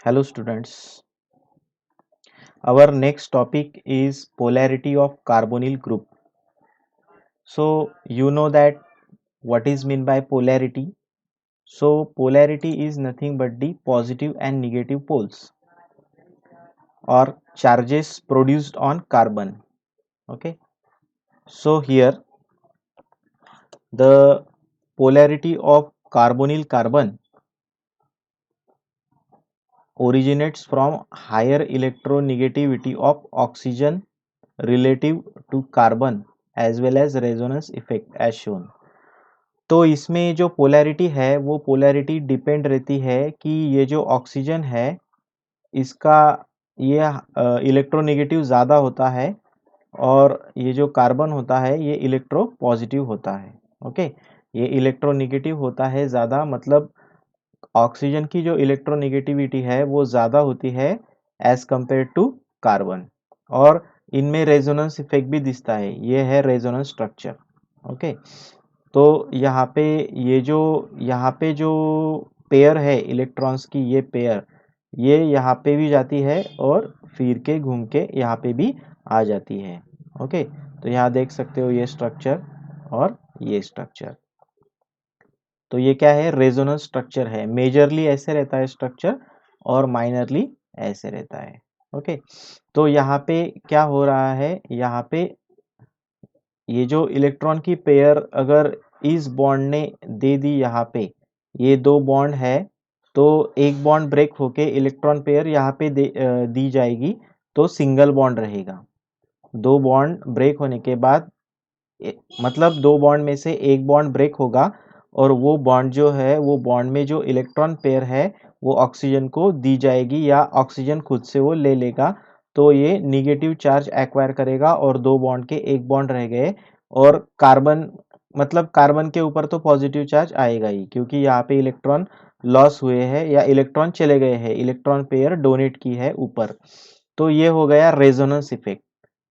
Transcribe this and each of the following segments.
Hello students. Our next topic is polarity of carbonyl group. So you know that what is meant by polarity. So polarity is nothing but the positive and negative poles or charges produced on carbon. Okay. So here the polarity of carbonyl carbon originates from higher electronegativity of oxygen relative to carbon as well as resonance effect as shown. तो इसमें जो polarity है वो polarity depend रहती है कि ये जो ऑक्सीजन है इसका ये इलेक्ट्रोनेगेटिव ज़्यादा होता है और ये जो कार्बन होता है ये इलेक्ट्रो पॉजिटिव होता है। ओके, ये इलेक्ट्रोनेगेटिव होता है ज़्यादा, मतलब ऑक्सीजन की जो इलेक्ट्रोनेगेटिविटी है वो ज़्यादा होती है एज कंपेयर टू कार्बन। और इनमें रेजोनेंस इफेक्ट भी दिखता है, ये है रेजोनेंस स्ट्रक्चर। ओके, तो यहाँ पे जो पेयर है इलेक्ट्रॉन्स की, ये पेयर ये यहाँ पे भी जाती है और फिर के घूम के यहाँ पे भी आ जाती है। ओके, तो यहाँ देख सकते हो ये स्ट्रक्चर और ये स्ट्रक्चर। तो ये क्या है, रेजोनेंस स्ट्रक्चर है। मेजरली ऐसे रहता है स्ट्रक्चर और माइनरली ऐसे रहता है। ओके, तो यहाँ पे क्या हो रहा है, यहाँ पे ये जो इलेक्ट्रॉन की पेयर अगर इस बॉन्ड ने दे दी, यहाँ पे ये दो बॉन्ड है तो एक बॉन्ड ब्रेक होके इलेक्ट्रॉन पेयर यहाँ पे दी जाएगी तो सिंगल बॉन्ड रहेगा। दो बॉन्ड ब्रेक होने के बाद मतलब दो बॉन्ड में से एक बॉन्ड ब्रेक होगा और वो बॉन्ड जो है वो बॉन्ड में जो इलेक्ट्रॉन पेयर है वो ऑक्सीजन को दी जाएगी या ऑक्सीजन खुद से वो ले लेगा। तो ये निगेटिव चार्ज एक्वायर करेगा और दो बॉन्ड के एक बॉन्ड रह गए और कार्बन, मतलब कार्बन के ऊपर तो पॉजिटिव चार्ज आएगा ही क्योंकि यहाँ पे इलेक्ट्रॉन लॉस हुए हैं या इलेक्ट्रॉन चले गए हैं, इलेक्ट्रॉन पेयर डोनेट की है ऊपर। तो ये हो गया रेजोनेंस इफेक्ट।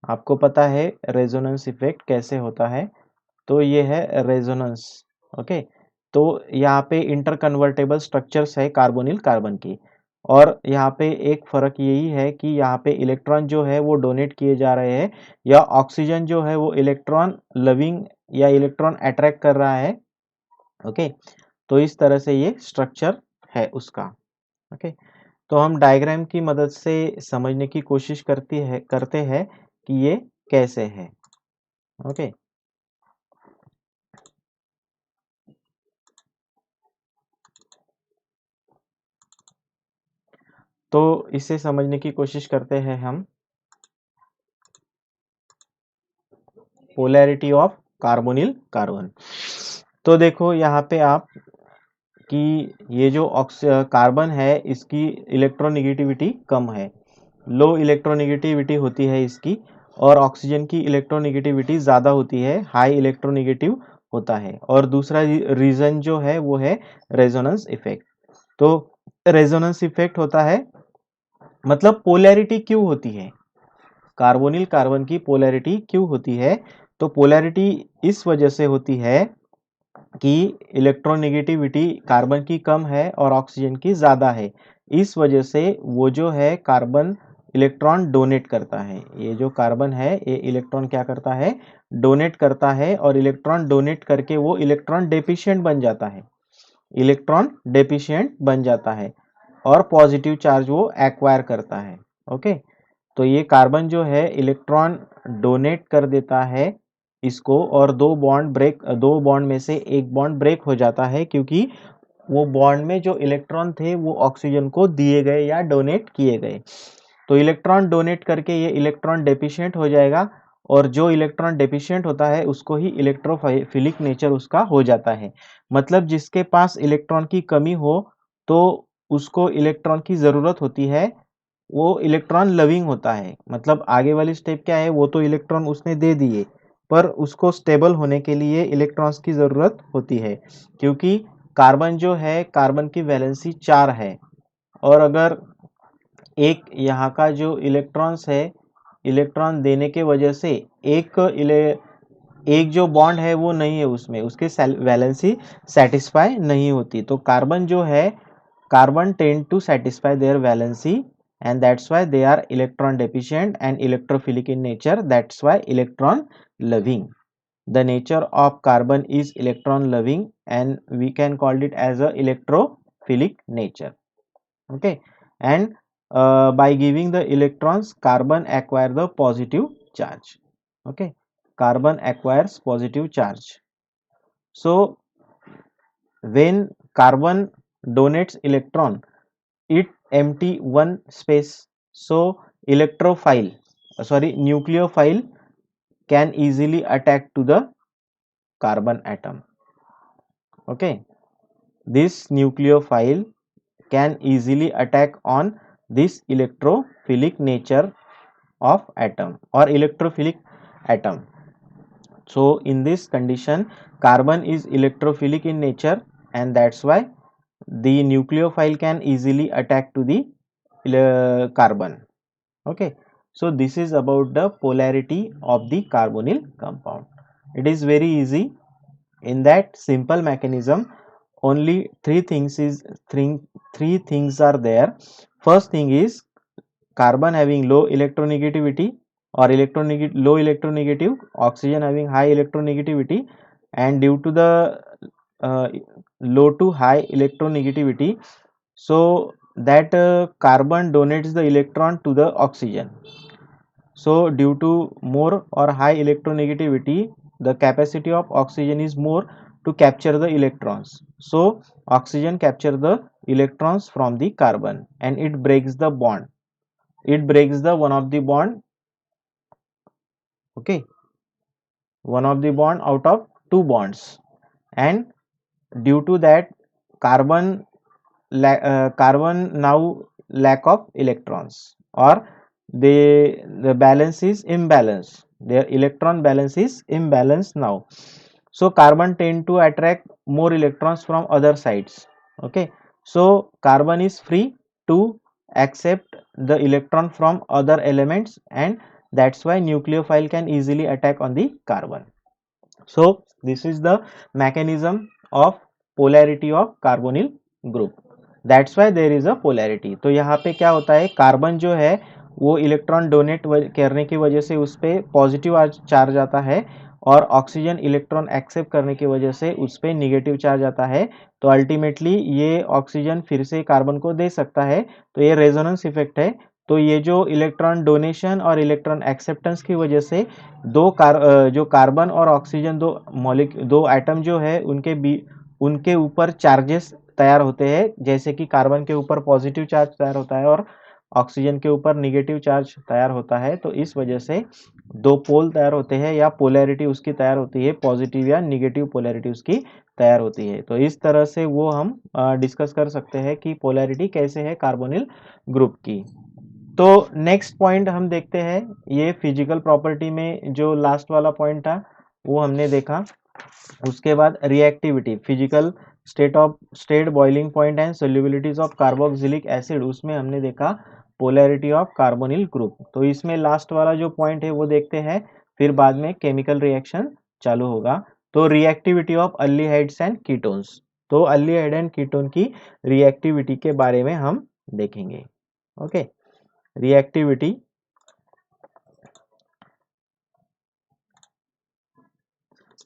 आपको पता है रेजोनेंस इफेक्ट कैसे होता है, तो ये है रेजोनेंस। ओके, तो यहाँ पे इंटर कन्वर्टेबल स्ट्रक्चर्स है कार्बोनिल कार्बन की। और यहाँ पे एक फर्क यही है कि यहाँ पे इलेक्ट्रॉन जो है वो डोनेट किए जा रहे हैं या ऑक्सीजन जो है वो इलेक्ट्रॉन लविंग या इलेक्ट्रॉन अट्रैक्ट कर रहा है। ओके, तो इस तरह से ये स्ट्रक्चर है उसका। ओके, तो हम डायग्राम की मदद से समझने की कोशिश करते हैं कि ये कैसे है। ओके, तो इसे समझने की कोशिश करते हैं हम। Polarity of carbonyl carbon. तो देखो यहाँ पे आप कि ये जो कार्बन है इसकी इलेक्ट्रोनेगेटिविटी कम है, लो इलेक्ट्रोनेगेटिविटी होती है इसकी, और ऑक्सीजन की इलेक्ट्रोनेगेटिविटी ज़्यादा होती है, हाई इलेक्ट्रोनेगेटिव होता है। और दूसरा रीज़न जो है वो है रेजोनेंस इफेक्ट। तो रेजोनेंस इफेक्ट होता है, मतलब पोलैरिटी क्यों होती है, कार्बोनिल कार्बन की पोलैरिटी क्यों होती है। तो पोलैरिटी इस वजह से होती है कि इलेक्ट्रोनेगेटिविटी कार्बन की कम है और ऑक्सीजन की ज़्यादा है। इस वजह से वो जो है कार्बन इलेक्ट्रॉन डोनेट करता है। ये जो कार्बन है ये इलेक्ट्रॉन क्या करता है, डोनेट करता है, और इलेक्ट्रॉन डोनेट करके वो इलेक्ट्रॉन डेफिशिएंट बन जाता है, इलेक्ट्रॉन डेफिशिएंट बन जाता है और पॉजिटिव चार्ज वो एक्वायर करता है। ओके, तो ये कार्बन जो है इलेक्ट्रॉन डोनेट कर देता है इसको और दो बॉन्ड में से एक बॉन्ड ब्रेक हो जाता है क्योंकि वो बॉन्ड में जो इलेक्ट्रॉन थे वो ऑक्सीजन को दिए गए या डोनेट किए गए। तो इलेक्ट्रॉन डोनेट करके ये इलेक्ट्रॉन डेफिशिएंट हो जाएगा और जो इलेक्ट्रॉन डेफिशिएंट होता है उसको ही इलेक्ट्रोफिलिक नेचर उसका हो जाता है। मतलब जिसके पास इलेक्ट्रॉन की कमी हो तो उसको इलेक्ट्रॉन की ज़रूरत होती है, वो इलेक्ट्रॉन लविंग होता है। मतलब आगे वाली स्टेप क्या है, वो तो इलेक्ट्रॉन उसने दे दिए पर उसको स्टेबल होने के लिए इलेक्ट्रॉन्स की ज़रूरत होती है क्योंकि कार्बन जो है कार्बन की वैलेंसी 4 है और अगर एक यहाँ का जो इलेक्ट्रॉन्स है, इलेक्ट्रॉन देने के वजह से एक जो बॉन्ड है वो नहीं है उसमें, उसकी वैलेंसी सेटिस्फाई नहीं होती। तो कार्बन जो है carbon tend to satisfy their valency and that's why they are electron deficient and electrophilic in nature. That's why electron loving. The nature of carbon is electron loving and we can call it as a electrophilic nature. Okay, and by giving the electrons, carbon acquire the positive charge. Okay, carbon acquires positive charge. So when carbon donates electron, it empty one space. So electrophile, nucleophile can easily attack to the carbon atom. Okay, this nucleophile can easily attack on this electrophilic nature of atom or electrophilic atom. So in this condition, carbon is electrophilic in nature and that's why the nucleophile can easily attack to the carbon. Okay, so this is about the polarity of the carbonyl compound. It is very easy. In that simple mechanism, only three things are there. First thing is carbon having low electronegativity or low electronegative, oxygen having high electronegativity, and due to the uh, low to high electronegativity, so that carbon donates the electron to the oxygen. So due to more or high electronegativity, the capacity of oxygen is more to capture the electrons. So oxygen capture the electrons from the carbon and it breaks the bond. It breaks the one of the bond. Okay, one of the bond out of two bonds, and due to that carbon carbon now lack of electrons or the balance is imbalance, their electron balance is imbalance now. So carbon tend to attract more electrons from other sides. Okay, so carbon is free to accept the electron from other elements and that's why nucleophile can easily attack on the carbon. So this is the mechanism of polarity of carbonyl group. That's why there is a polarity. तो यहाँ पे क्या होता है, carbon जो है वो electron donate करने की वजह से उस पर पॉजिटिव चार्ज आता है और ऑक्सीजन इलेक्ट्रॉन एक्सेप्ट करने की वजह से उस पर निगेटिव चार्ज आता है. तो अल्टीमेटली ये ऑक्सीजन फिर से कार्बन को दे सकता है. तो ये रेजोनेंस इफेक्ट है. तो ये जो इलेक्ट्रॉन डोनेशन और इलेक्ट्रॉन एक्सेप्टेंस की वजह से जो कार्बन और ऑक्सीजन दो एटम जो है उनके ऊपर चार्जेस तैयार होते हैं. जैसे कि कार्बन के ऊपर पॉजिटिव चार्ज तैयार होता है और ऑक्सीजन के ऊपर निगेटिव चार्ज तैयार होता है. तो इस वजह से दो पोल तैयार होते हैं या पोलैरिटी उसकी तैयार होती है, पॉजिटिव या निगेटिव पोलैरिटी उसकी तैयार होती है. तो इस तरह से वो हम डिस्कस कर सकते हैं कि पोलैरिटी कैसे है कार्बोनिल ग्रुप की. तो नेक्स्ट पॉइंट हम देखते हैं, ये फिजिकल प्रॉपर्टी में जो लास्ट वाला पॉइंट था वो हमने देखा. उसके बाद reactivity, physical state boiling point and solubilities of carboxylic acid, उसमें हमने देखा पोलैरिटी ऑफ कार्बोनिल ग्रुप. तो इसमें लास्ट वाला जो पॉइंट है वो देखते हैं, फिर बाद में केमिकल रिएक्शन चालू होगा. तो reactivity of aldehydes and ketones. तो अल्डिहाइड एंड कीटोन की रिएक्टिविटी के बारे में हम देखेंगे. Okay, reactivity.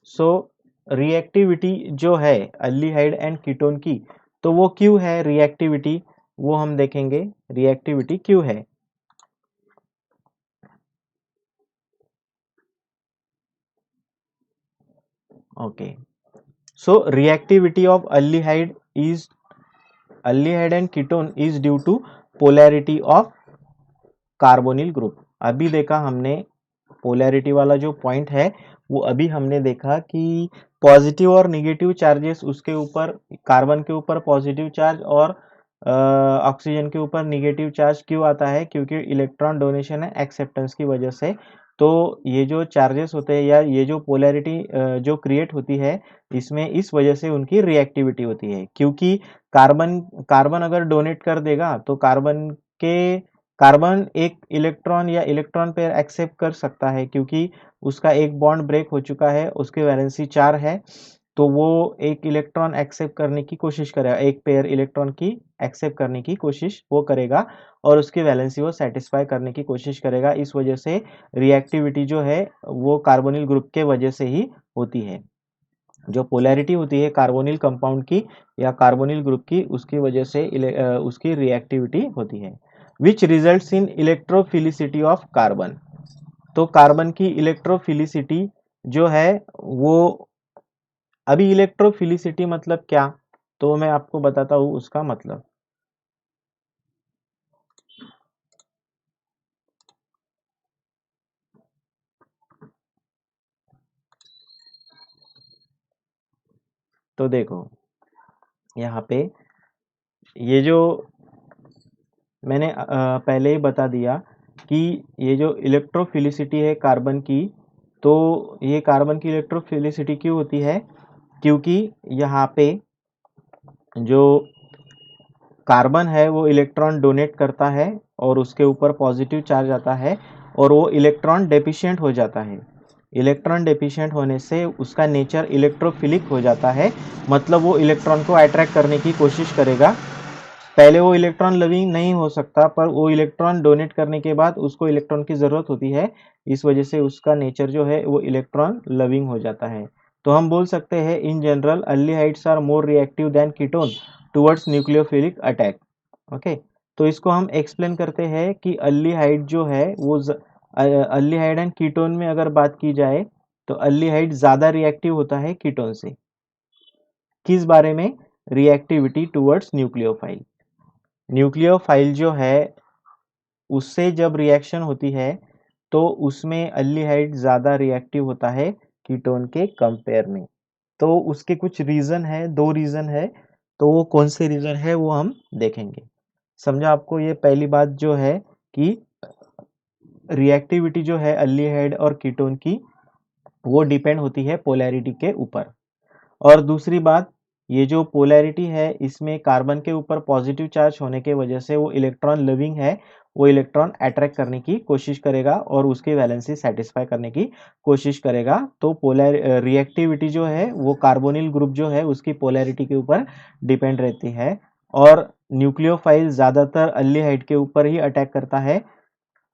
सो रिएक्टिविटी जो है अल्डिहाइड एंड कीटोन की, तो वो क्यों है रिएक्टिविटी, वो हम देखेंगे. रिएक्टिविटी क्यों है. Okay, so reactivity of aldehyde and ketone is due to polarity of carbonyl group. अभी देखा हमने पोलैरिटी वाला जो पॉइंट है वो अभी हमने देखा कि पॉजिटिव और निगेटिव चार्जेस उसके ऊपर, कार्बन के ऊपर पॉजिटिव चार्ज और ऑक्सीजन के ऊपर निगेटिव चार्ज क्यों आता है, क्योंकि इलेक्ट्रॉन डोनेशन है एक्सेप्टेंस की वजह से. तो ये जो चार्जेस होते हैं या ये जो पोलैरिटी जो क्रिएट होती है इसमें इस वजह से उनकी रिएक्टिविटी होती है. क्योंकि कार्बन अगर डोनेट कर देगा तो कार्बन एक इलेक्ट्रॉन या इलेक्ट्रॉन पेयर एक्सेप्ट कर सकता है क्योंकि उसका एक बॉन्ड ब्रेक हो चुका है, उसकी वैलेंसी 4 है. तो वो एक इलेक्ट्रॉन एक्सेप्ट करने की कोशिश करेगा, एक पेयर इलेक्ट्रॉन की एक्सेप्ट करने की कोशिश वो करेगा और उसकी वैलेंसी वो सेटिस्फाई करने की कोशिश करेगा। इस वजह से रिएक्टिविटी जो है वो कार्बोनिल ग्रुप के वजह से ही होती है। जो पोलैरिटी होती है कार्बोनिल कंपाउंड की या कार्बोनिल ग्रुप की, उसकी वजह से उसकी रिएक्टिविटी होती है। Which results in electrophilicity of carbon. तो कार्बन की इलेक्ट्रोफिलिसिटी जो है वो, अभी इलेक्ट्रोफिलिसिटी मतलब क्या, तो मैं आपको बताता हूँ उसका मतलब। तो देखो यहाँ पे ये जो मैंने पहले ही बता दिया कि ये जो इलेक्ट्रोफिलिसिटी है कार्बन की, तो ये कार्बन की इलेक्ट्रोफिलिसिटी क्यों होती है, क्योंकि यहाँ पे जो कार्बन है वो इलेक्ट्रॉन डोनेट करता है और उसके ऊपर पॉजिटिव चार्ज आता है और वो इलेक्ट्रॉन डेफिशिएंट हो जाता है। इलेक्ट्रॉन डेफिशिएंट होने से उसका नेचर इलेक्ट्रोफिलिक हो जाता है, मतलब वो इलेक्ट्रॉन को अट्रैक्ट करने की कोशिश करेगा। पहले वो इलेक्ट्रॉन लविंग नहीं हो सकता, पर वो इलेक्ट्रॉन डोनेट करने के बाद उसको इलेक्ट्रॉन की ज़रूरत होती है, इस वजह से उसका नेचर जो है वो इलेक्ट्रॉन लविंग हो जाता है। तो हम बोल सकते हैं in general aldehydes are more reactive than ketone towards nucleophilic attack. Okay, तो इसको हम एक्सप्लेन करते हैं कि अल्डिहाइड जो है वो अल्डिहाइड एंड कीटोन में अगर बात की जाए तो अल्डिहाइड ज़्यादा रिएक्टिव होता है कीटोन से। किस बारे में? Reactivity towards nucleophile. न्यूक्लियोफाइल जो है उससे जब रिएक्शन होती है तो उसमें अल्डिहाइड ज़्यादा रिएक्टिव होता है कीटोन के कंपेयर में। तो उसके कुछ रीज़न है, दो रीज़न है, तो वो कौन से रीज़न है वो हम देखेंगे। समझा आपको? ये पहली बात जो है कि रिएक्टिविटी जो है अल्डिहाइड और कीटोन की वो डिपेंड होती है पोलैरिटी के ऊपर। और दूसरी बात, ये जो पोलैरिटी है इसमें कार्बन के ऊपर पॉजिटिव चार्ज होने के वजह से वो इलेक्ट्रॉन लविंग है, वो इलेक्ट्रॉन अट्रैक्ट करने की कोशिश करेगा और उसकी वैलेंसी सेटिस्फाई करने की कोशिश करेगा। तो रिएक्टिविटी जो है वो कार्बोनिल ग्रुप जो है उसकी पोलैरिटी के ऊपर डिपेंड रहती है और न्यूक्लियोफाइल ज़्यादातर अल्डिहाइड के ऊपर ही अटैक करता है।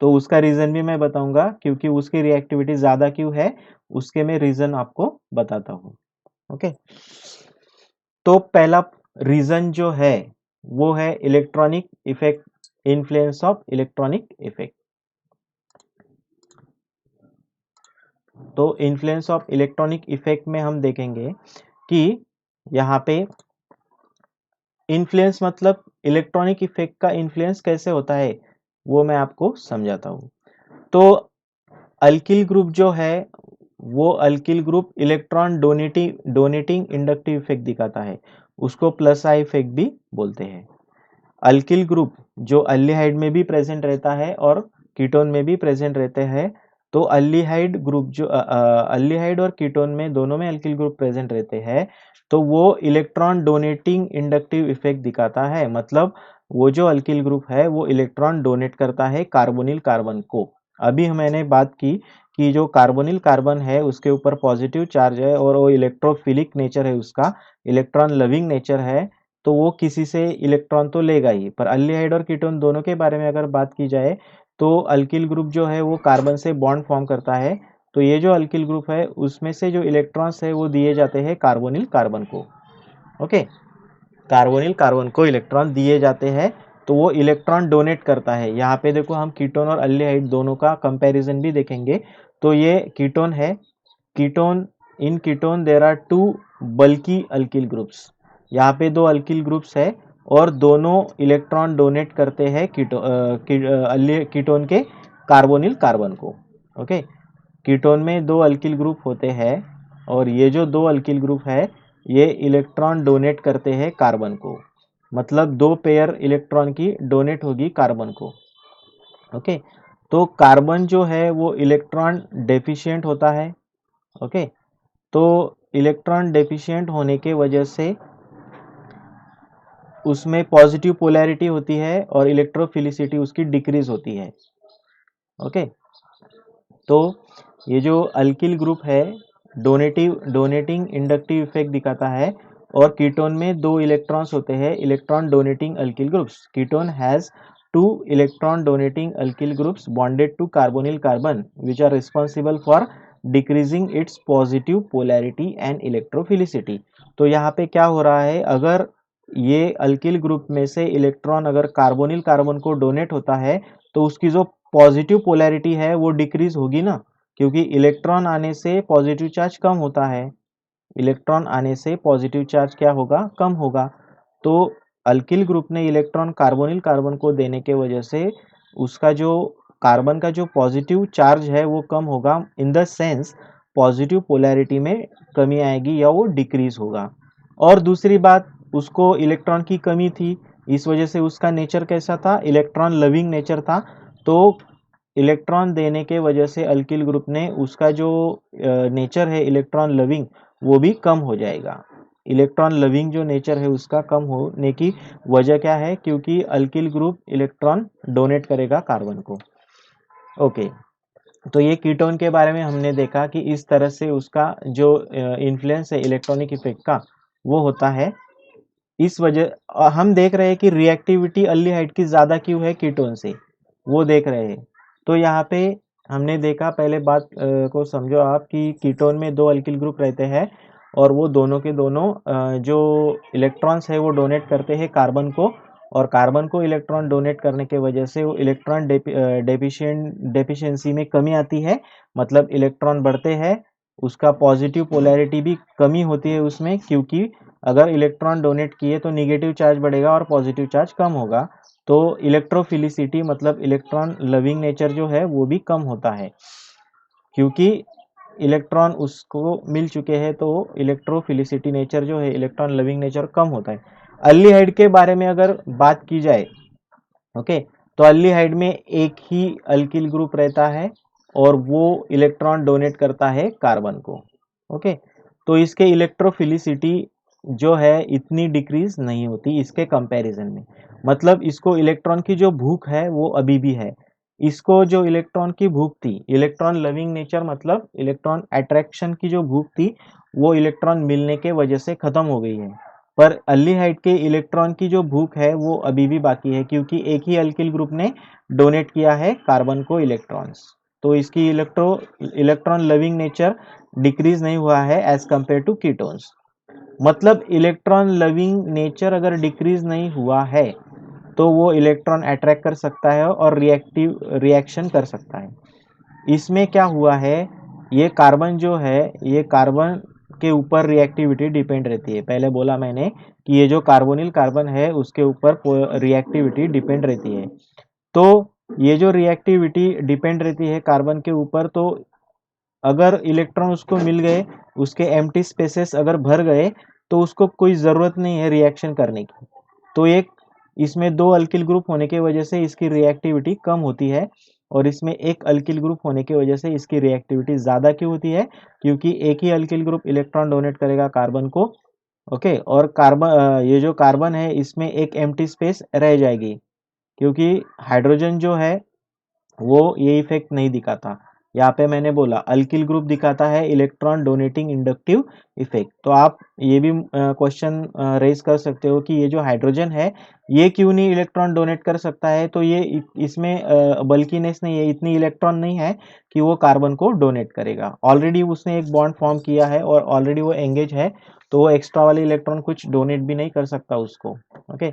तो उसका रीज़न भी मैं बताऊंगा, क्योंकि उसकी रिएक्टिविटी ज़्यादा क्यों है उसके मैं रीज़न आपको बताता हूँ। ओके, तो पहला रीजन जो है वो है electronic effect, influence of electronic effect. तो इन्फ्लुएंस ऑफ इलेक्ट्रॉनिक इफेक्ट में हम देखेंगे कि यहाँ पे इन्फ्लुएंस मतलब इलेक्ट्रॉनिक इफेक्ट का इन्फ्लुएंस कैसे होता है वो मैं आपको समझाता हूँ। तो अल्किल ग्रुप जो है वो alkyl group electron donating inductive effect दिखाता है, उसको प्लस आई इफेक्ट भी बोलते हैं। अल्किल ग्रुप जो अल्डिहाइड में भी प्रेजेंट रहता है और कीटोन में भी प्रेजेंट रहते हैं। तो अल्डिहाइड ग्रुप जो अल्डिहाइड और कीटोन में दोनों में अल्किल ग्रुप प्रेजेंट रहते हैं, तो वो इलेक्ट्रॉन डोनेटिंग इंडक्टिव इफेक्ट दिखाता है। मतलब वो जो अल्किल ग्रुप है वो इलेक्ट्रॉन डोनेट करता है कार्बोनिल कार्बन को। अभी मैंने बात की कि जो कार्बोनिल कार्बन है उसके ऊपर पॉजिटिव चार्ज है और वो इलेक्ट्रोफिलिक नेचर है, उसका इलेक्ट्रॉन लविंग नेचर है, तो वो किसी से इलेक्ट्रॉन तो लेगा ही। पर अल्डिहाइड और कीटोन दोनों के बारे में अगर बात की जाए तो अल्किल ग्रुप जो है वो कार्बन से बॉन्ड फॉर्म करता है। तो ये जो अल्किल ग्रुप है उसमें से जो इलेक्ट्रॉन्स है वो दिए जाते हैं कार्बोनिल कार्बन को। ओके, कार्बोनिल कार्बन को इलेक्ट्रॉन दिए जाते हैं, तो वो इलेक्ट्रॉन डोनेट करता है। यहाँ पे देखो हम कीटोन और अल्डिहाइड दोनों का कंपैरिजन भी देखेंगे। तो ये कीटोन है, ketone, in ketone there are two bulky alkyl groups. यहाँ पे दो अल्किल ग्रुप्स है और दोनों इलेक्ट्रॉन डोनेट करते हैं कीटोन के कार्बोनिल कार्बन को। ओके, कीटोन में दो अल्किल ग्रुप होते हैं और ये जो दो अल्किल ग्रुप है ये इलेक्ट्रॉन डोनेट करते हैं कार्बन को, मतलब दो पेयर इलेक्ट्रॉन की डोनेट होगी कार्बन को। ओके, तो कार्बन जो है वो इलेक्ट्रॉन डेफिशिएंट होता है। ओके, तो इलेक्ट्रॉन डेफिशिएंट होने के वजह से उसमें पॉजिटिव पोलैरिटी होती है और इलेक्ट्रोफिलिसिटी उसकी डिक्रीज होती है। ओके, तो ये जो अल्किल ग्रुप है डोनेटिंग इंडक्टिव इफेक्ट दिखाता है। और कीटोन में 2 इलेक्ट्रॉन्स होते हैं, electron donating alkyl groups. Ketone has 2 electron donating alkyl groups bonded to carbonyl carbon which are responsible for decreasing its positive polarity and electrophilicity. तो यहाँ पे क्या हो रहा है, अगर ये अल्किल ग्रुप में से इलेक्ट्रॉन अगर कार्बोनिल कार्बन को डोनेट होता है तो उसकी जो पॉजिटिव पोलैरिटी है वो डिक्रीज होगी ना, क्योंकि इलेक्ट्रॉन आने से पॉजिटिव चार्ज कम होता है। इलेक्ट्रॉन आने से पॉजिटिव चार्ज क्या होगा, कम होगा। तो अल्किल ग्रुप ने इलेक्ट्रॉन कार्बोनिल कार्बन को देने के वजह से उसका जो कार्बन का जो पॉजिटिव चार्ज है वो कम होगा, in the sense positive polarity में कमी आएगी या वो डिक्रीज होगा। और दूसरी बात, उसको इलेक्ट्रॉन की कमी थी, इस वजह से उसका नेचर कैसा था, इलेक्ट्रॉन लविंग नेचर था। तो इलेक्ट्रॉन देने के वजह से अल्किल ग्रुप ने उसका जो नेचर है इलेक्ट्रॉन लविंग वो भी कम हो जाएगा। इलेक्ट्रॉन लविंग जो नेचर है उसका कम होने की वजह क्या है, क्योंकि अल्किल ग्रुप इलेक्ट्रॉन डोनेट करेगा कार्बन को। ओके, तो ये कीटोन के बारे में हमने देखा कि इस तरह से उसका जो इन्फ्लुएंस है इलेक्ट्रॉनिक इफेक्ट का वो होता है। इस वजह हम देख रहे हैं कि रिएक्टिविटी अल्डिहाइड की ज़्यादा क्यों है कीटोन से, वो देख रहे हैं। तो यहाँ पे हमने देखा, पहले बात को समझो आप कि कीटोन में 2 अल्किल ग्रुप रहते हैं और वो दोनों के दोनों जो इलेक्ट्रॉन्स है वो डोनेट करते हैं कार्बन को, और कार्बन को इलेक्ट्रॉन डोनेट करने के वजह से वो इलेक्ट्रॉन डेफिशिएंसी में कमी आती है, मतलब इलेक्ट्रॉन बढ़ते हैं, उसका पॉजिटिव पोलैरिटी भी कमी होती है उसमें, क्योंकि अगर इलेक्ट्रॉन डोनेट किए तो निगेटिव चार्ज बढ़ेगा और पॉजिटिव चार्ज कम होगा। तो इलेक्ट्रोफिलिसिटी मतलब इलेक्ट्रॉन लविंग नेचर जो है वो भी कम होता है, क्योंकि इलेक्ट्रॉन उसको मिल चुके हैं, तो इलेक्ट्रोफिलिसिटी नेचर जो है इलेक्ट्रॉन लविंग नेचर कम होता है। अल्डिहाइड के बारे में अगर बात की जाए, ओके, तो अल्डिहाइड में एक ही अल्किल ग्रुप रहता है और वो इलेक्ट्रॉन डोनेट करता है कार्बन को। ओके, तो इसके इलेक्ट्रोफिलिसिटी जो है इतनी डिक्रीज नहीं होती इसके कंपैरिजन में, मतलब इसको इलेक्ट्रॉन की जो भूख है वो अभी भी है। इसको जो इलेक्ट्रॉन की भूख थी, इलेक्ट्रॉन लविंग नेचर मतलब इलेक्ट्रॉन अट्रैक्शन की जो भूख थी वो इलेक्ट्रॉन मिलने के वजह से खत्म हो गई है। पर अल्डिहाइड के इलेक्ट्रॉन की जो भूख है वो अभी भी बाकी है, क्योंकि एक ही अल्किल ग्रुप ने डोनेट किया है कार्बन को इलेक्ट्रॉन्स। तो इसकी इलेक्ट्रॉन लविंग नेचर डिक्रीज नहीं हुआ है एज कंपेयर टू कीटोन्स। मतलब इलेक्ट्रॉन लविंग नेचर अगर डिक्रीज नहीं हुआ है तो वो इलेक्ट्रॉन अट्रैक्ट कर सकता है और रिएक्शन कर सकता है। इसमें क्या हुआ है, ये कार्बन जो है, ये कार्बन के ऊपर रिएक्टिविटी डिपेंड रहती है। पहले बोला मैंने कि ये जो कार्बोनिल कार्बन है उसके ऊपर रिएक्टिविटी डिपेंड रहती है। तो ये जो रिएक्टिविटी डिपेंड रहती है कार्बन के ऊपर, तो अगर इलेक्ट्रॉन उसको मिल गए, उसके एम्प्टी स्पेसेस अगर भर गए, तो उसको कोई ज़रूरत नहीं है रिएक्शन करने की। तो एक इसमें 2 अल्किल ग्रुप होने की वजह से इसकी रिएक्टिविटी कम होती है, और इसमें एक अल्किल ग्रुप होने की वजह से इसकी रिएक्टिविटी ज़्यादा क्यों होती है, क्योंकि एक ही अल्किल ग्रुप इलेक्ट्रॉन डोनेट करेगा कार्बन को। ओके, और ये जो कार्बन है इसमें एक एम्प्टी स्पेस रह जाएगी, क्योंकि हाइड्रोजन जो है वो ये इफेक्ट नहीं दिखाता। यहाँ पे मैंने बोला अल्किल ग्रुप दिखाता है इलेक्ट्रॉन डोनेटिंग इंडक्टिव इफेक्ट। तो आप ये भी क्वेश्चन रेज कर सकते हो कि ये जो हाइड्रोजन है ये क्यों नहीं इलेक्ट्रॉन डोनेट कर सकता है, तो ये इसमें बल्कीनेस नहीं है, इतनी इलेक्ट्रॉन नहीं है कि वो कार्बन को डोनेट करेगा। ऑलरेडी उसने एक बॉन्ड फॉर्म किया है और ऑलरेडी वो एंगेज है, तो वो एक्स्ट्रा वाले इलेक्ट्रॉन कुछ डोनेट भी नहीं कर सकता उसको। ओके,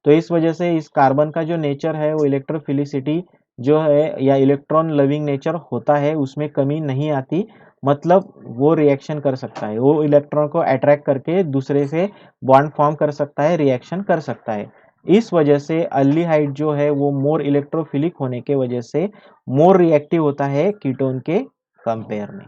तो इस वजह से इस कार्बन का जो नेचर है वो इलेक्ट्रोफिलिसिटी जो है या इलेक्ट्रॉन लविंग नेचर होता है उसमें कमी नहीं आती, मतलब वो रिएक्शन कर सकता है, वो इलेक्ट्रॉन को अट्रैक्ट करके दूसरे से बॉन्ड फॉर्म कर सकता है, रिएक्शन कर सकता है। इस वजह से अल्डिहाइड जो है वो मोर इलेक्ट्रोफिलिक होने के वजह से मोर रिएक्टिव होता है कीटोन के कंपेयर में।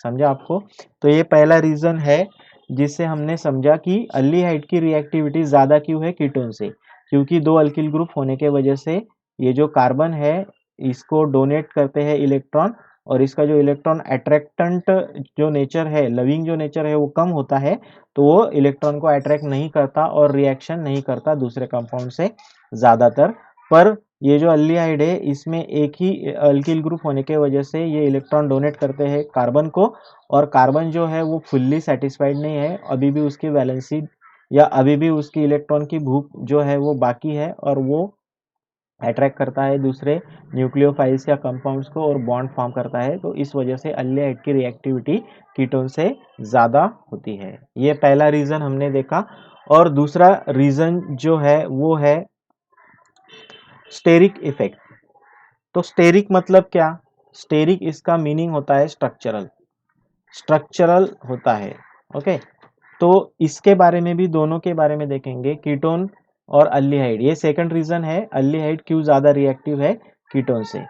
समझा आपको? तो ये पहला रीजन है जिससे हमने समझा कि अल्डिहाइड की रिएक्टिविटी ज़्यादा क्यों है कीटोन से, क्योंकि 2 अल्किल ग्रुप होने के वजह से ये जो कार्बन है इसको डोनेट करते हैं इलेक्ट्रॉन, और इसका जो इलेक्ट्रॉन अट्रैक्टेंट जो नेचर है, लविंग जो नेचर है वो कम होता है, तो वो इलेक्ट्रॉन को अट्रैक्ट नहीं करता और रिएक्शन नहीं करता दूसरे कंपाउंड से ज़्यादातर। पर ये जो अल्डिहाइड है इसमें एक ही अल्किल ग्रुप होने के वजह से ये इलेक्ट्रॉन डोनेट करते हैं कार्बन को, और कार्बन जो है वो फुल्ली सेटिस्फाइड नहीं है, अभी भी उसकी वैलेंसी या अभी भी उसकी इलेक्ट्रॉन की भूख जो है वो बाकी है, और वो अट्रैक्ट करता है दूसरे न्यूक्लियोफाइल्स या कंपाउंड्स को और बॉन्ड फॉर्म करता है। तो इस वजह से अल्डिहाइड की रिएक्टिविटी कीटोन से ज़्यादा होती है। ये पहला रीज़न हमने देखा। और दूसरा रीज़न जो है वो है स्टेरिक इफेक्ट। तो स्टेरिक मतलब क्या? स्टेरिक इसका मीनिंग होता है स्ट्रक्चरल, स्ट्रक्चरल होता है। ओके, तो इसके बारे में भी, दोनों के बारे में देखेंगे, कीटोन और अल्डिहाइड। ये सेकंड रीजन है अल्डिहाइड क्यों ज़्यादा रिएक्टिव है कीटोन से।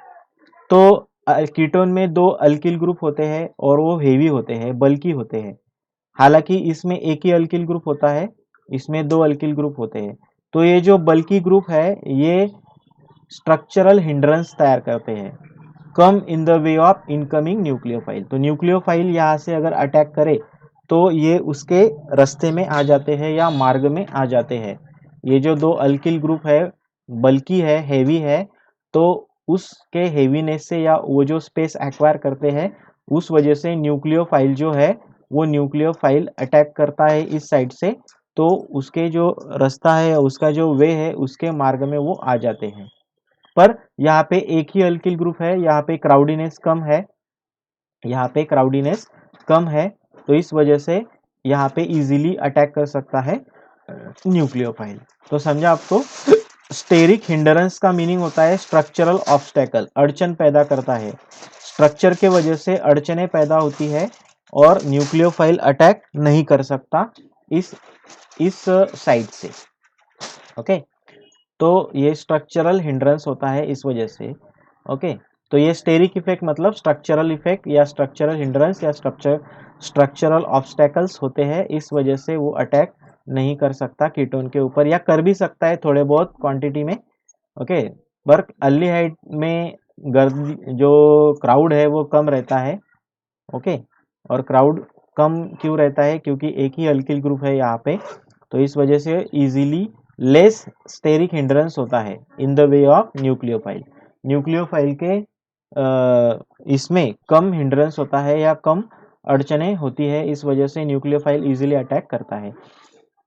तो कीटोन में दो अल्किल ग्रुप होते हैं और वो हेवी होते हैं, बल्कि होते हैं। हालांकि इसमें एक ही अल्किल ग्रुप होता है, इसमें दो अल्किल ग्रुप होते हैं। तो ये जो बल्कि ग्रुप है ये स्ट्रक्चरल हिंड्रेंस तैयार करते हैं, come in the way of incoming nucleophile. तो न्यूक्लियोफाइल यहाँ से अगर अटैक करे तो ये उसके रास्ते में आ जाते हैं या मार्ग में आ जाते हैं। ये जो दो अल्किल ग्रुप है, बल्कि है, हेवी है, तो उसके हेवीनेस से या वो जो स्पेस एक्वायर करते हैं उस वजह से न्यूक्लियोफाइल जो है वो न्यूक्लियोफाइल अटैक करता है इस साइड से, तो उसके जो रास्ता है, उसका जो वे है, उसके मार्ग में वो आ जाते हैं। पर यहाँ पे एक ही अल्किल ग्रुप है, यहाँ पे क्राउडीनेस कम है, यहाँ पे क्राउडीनेस कम है, तो इस वजह से यहाँ पे इजीली अटैक कर सकता है न्यूक्लियोफाइल। तो समझा आपको? स्टेरिक हिंडरेंस का मीनिंग होता है स्ट्रक्चरल ऑब्स्टेकल, अड़चन पैदा करता है, स्ट्रक्चर के वजह से अड़चने पैदा होती है और न्यूक्लियोफाइल अटैक नहीं कर सकता इस साइड से। ओके, तो ये स्ट्रक्चरल हिंड्रेंस होता है इस वजह से। ओके, तो ये स्टेरिक इफेक्ट मतलब स्ट्रक्चरल इफेक्ट या स्ट्रक्चरल हिंड्रेंस या स्ट्रक्चरल ऑब्स्टेकल्स होते हैं, इस वजह से वो अटैक नहीं कर सकता कीटोन के ऊपर, या कर भी सकता है थोड़े बहुत क्वांटिटी में। ओके, पर अल्डिहाइड में गर्द जो क्राउड है वो कम रहता है। ओके, और क्राउड कम क्यों रहता है? क्योंकि एक ही अल्किल ग्रुप है यहाँ पे, तो इस वजह से इजीली लेस स्टेरिक हिंड्रेंस होता है इन the way of nucleophile. Nucleophile के इसमें कम हिंड्रेंस होता है या कम अड़चने होती है, इस वजह से न्यूक्लियोफाइल इजीली अटैक करता है।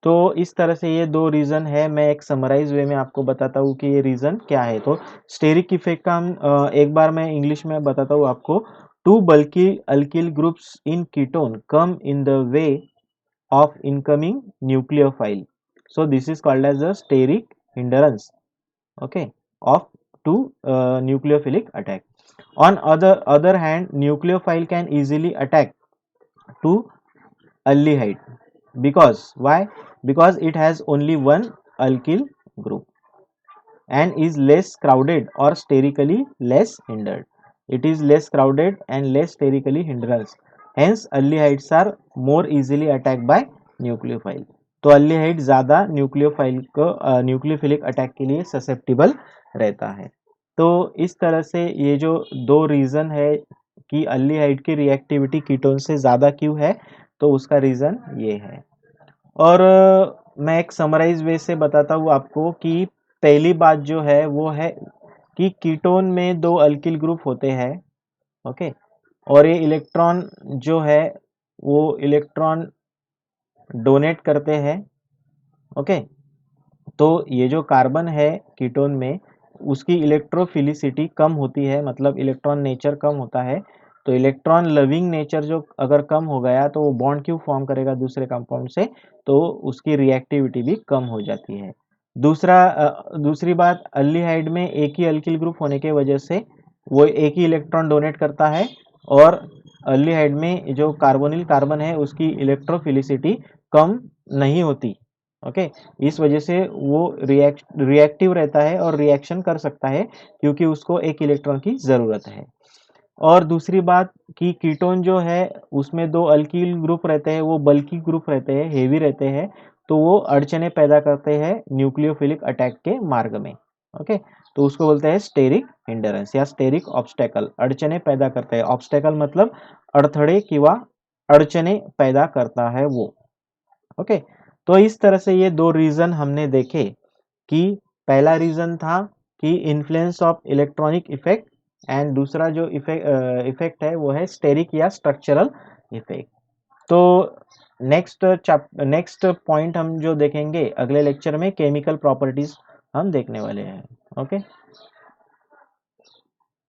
तो इस तरह से ये दो रीज़न है। मैं एक समराइज वे में आपको बताता हूँ कि ये रीज़न क्या है। तो स्टेरिक इफेक्ट का हम एक बार मैं इंग्लिश में बताता हूँ आपको। To bulky alkyl groups in ketone come in the way of incoming nucleophile, so this is called as a steric hindrance, okay, of to nucleophilic attack. On other hand, nucleophile can easily attack to aldehyde, because why? Because it has only one alkyl group and is less crowded or sterically less hindered. It is less crowded and less sterically hindered. Hence, aldehydes are more easily attacked by nucleophile. तो aldehyde ज़्यादा nucleophile को nucleophilic attack के लिए susceptible रहता है। तो इस तरह से ये जो दो रीज़न है कि अल्डिहाइड की रिएक्टिविटी कीटोन से ज़्यादा क्यों है, तो उसका रीज़न ये है। और मैं एक समराइज वे से बताता हूँ आपको कि पहली बात जो है वो है कि कीटोन में दो अल्किल ग्रुप होते हैं। ओके, और ये इलेक्ट्रॉन जो है वो इलेक्ट्रॉन डोनेट करते हैं। ओके, तो ये जो कार्बन है कीटोन में उसकी इलेक्ट्रोफिलिसिटी कम होती है, मतलब इलेक्ट्रॉन नेचर कम होता है। तो इलेक्ट्रॉन लविंग नेचर जो अगर कम हो गया तो वो बॉन्ड क्यों फॉर्म करेगा दूसरे कंपाउंड से, तो उसकी रिएक्टिविटी भी कम हो जाती है। दूसरी बात, अल्डिहाइड में एक ही अल्किल ग्रुप होने के वजह से वो एक ही इलेक्ट्रॉन डोनेट करता है, और अल्डिहाइड में जो कार्बोनिल कार्बन है उसकी इलेक्ट्रोफिलिसिटी कम नहीं होती। ओके, इस वजह से वो रिएक्टिव रहता है और रिएक्शन कर सकता है क्योंकि उसको एक इलेक्ट्रॉन की ज़रूरत है। और दूसरी बात कि कीटोन जो है उसमें दो अल्किल ग्रुप रहते हैं, वो बल्कि ग्रुप रहते हैं, हेवी रहते हैं, तो वो अड़चने पैदा करते हैं न्यूक्लियोफिलिक अटैक के मार्ग में। ओके, तो उसको बोलते हैं स्टेरिक हिंडरेंस या स्टेरिक ऑब्स्टेकल, अड़चने पैदा करते हैं। ऑब्स्टेकल मतलब अडथळे किंवा अड़चने पैदा करता है वो। ओके, तो इस तरह से ये दो रीजन हमने देखे कि पहला रीजन था कि influence of electronic effect, and दूसरा जो इफेक्ट है वो है स्टेरिक या स्ट्रक्चरल इफेक्ट। तो नेक्स्ट पॉइंट हम जो देखेंगे अगले लेक्चर में केमिकल प्रॉपर्टीज हम देखने वाले हैं। ओके।